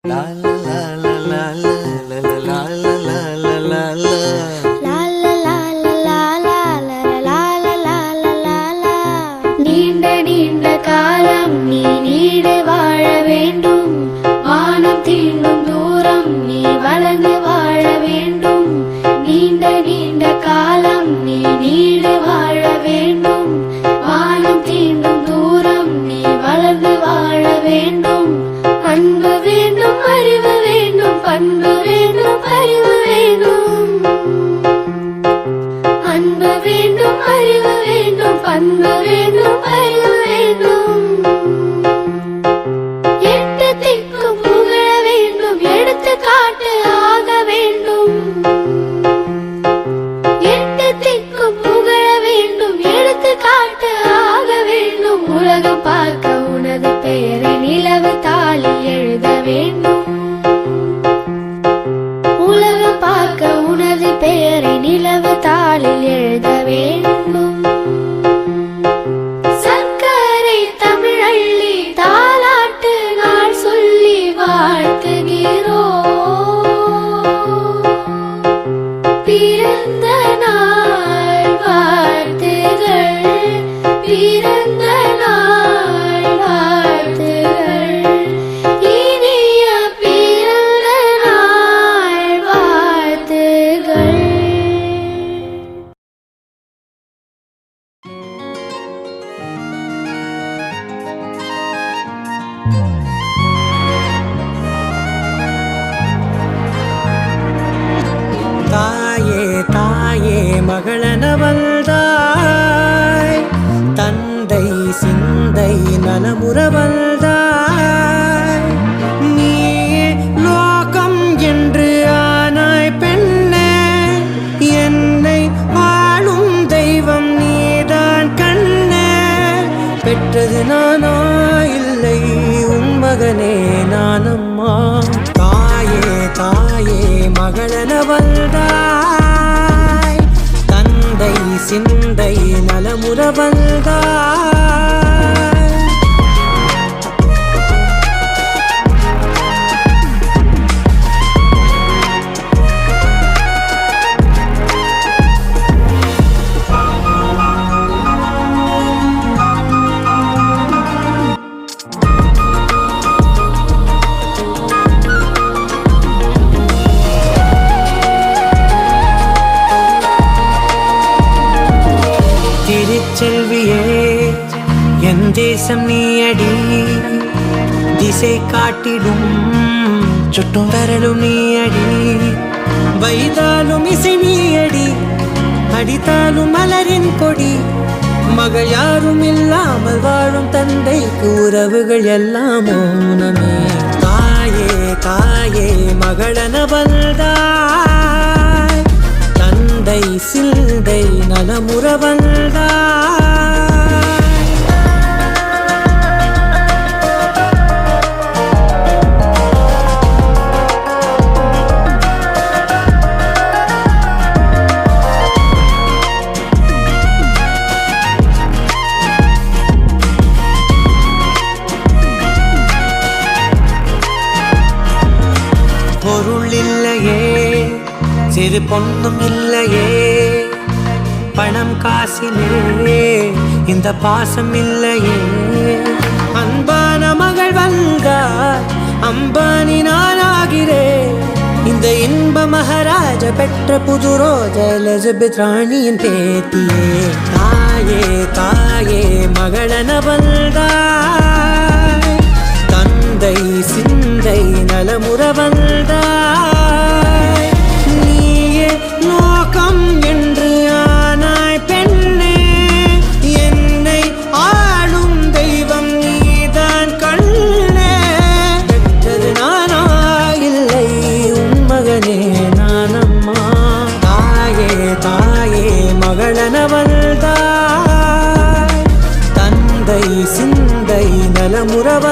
நீண்ட நீண்ட காலம் நீ நீடு வாழ வேண்டும். வானம் தீண்டும் தூரம் நீ வளர்ந்து வாழ வேண்டும். நீண்ட நீண்ட காலம் நீ நீடு வாழ வேண்டும். வானம் தீண்டும் தூரம் நீ வளர்ந்து வாழ வேண்டும். அன்பு வேண்டும், அறிவு வேண்டும், பண்பு வேண்டும், அறிவு வேண்டும். அன்பு வேண்டும், அறிவு வேண்டும், பண்பு வேண்டும், அறிவு வேண்டும். எட்டு திக்கும் புகழ வேண்டும், எடுத்து காட்டு ஆக வேண்டும். எட்டு திக்கும் புகழ வேண்டும், எடுத்து காட்டு ஆக வேண்டும். உலகம் பார்க்க உனது பெயரை நிலவு தாளில் எழுத வேண்டும். உலகம் பார்க்க உனது பெயரை நிலவு தாளில் எழுத வேண்டும். சர்க்கரை தமிழள்ளி தாலாட்டு நாள் சொல்லி வாழ்த்துகிறோம். பிறந்த நாள் வாழ்த்துகள், பிறந்த நாள் வாழ்த்துகள், இனிய பிறந்த நாள் வாழ்த்துகள். தாயே தாயே மகளனவள்தாய், தந்தை சிந்தை நலமுறவள்தாய். நீயே லோகம் என்று ஆனாய் பெண்ணே, என்னை வாழும் தெய்வம் நீதான் கண்ணே. பெற்றது நானா இல்லை உன் மகனே நானம்மா. தாயே தாயே மகளனவள்தாய், தந்தை சிந்தை நலமுறவள்தாய். திருச்செல்வியே என் தேசம் நீயடி, திசை காட்டிடும் சுட்டும் வரலும் நீயடி. வைதாலும் இசை நீயடி, அடித்தாலும் மலரின் கொடி. மகள் யாரும் இல்லாமல் வாழும் தந்தைக்கு உறவுகள் எல்லாம் மௌனமே. தாயே தாயே மகளனவள்தாய், தந்தை சிந்தை நலமுறவள்தாய். பொருள் இல்லையே, சிறு பொண்ணும் இல்லையே, பணம் காசிலே இந்த பாசம் இல்லையே. அன்பான மகள் வந்தார், அம்பானி நானாகிறேன். இந்த இன்ப மகாராஜ பெற்ற புது ரோஜ எலிசபெத் ராணியின் பேத்தியே. தாயே தாயே மகளனவள்தாய், தந்தை சிந்தை நலமுறவள்தாய். நீயே லோகம் என்று ஆனாய் பெண்ணே, என்னை ஆளும் தெய்வம் நீதான் கண்ணே. பெற்றது நானா இல்லை உன் மகனே நானம்மா. தாயே தாயே மகளனவள்தாய், தந்தை சிந்தை நலமுறவள்தாய்.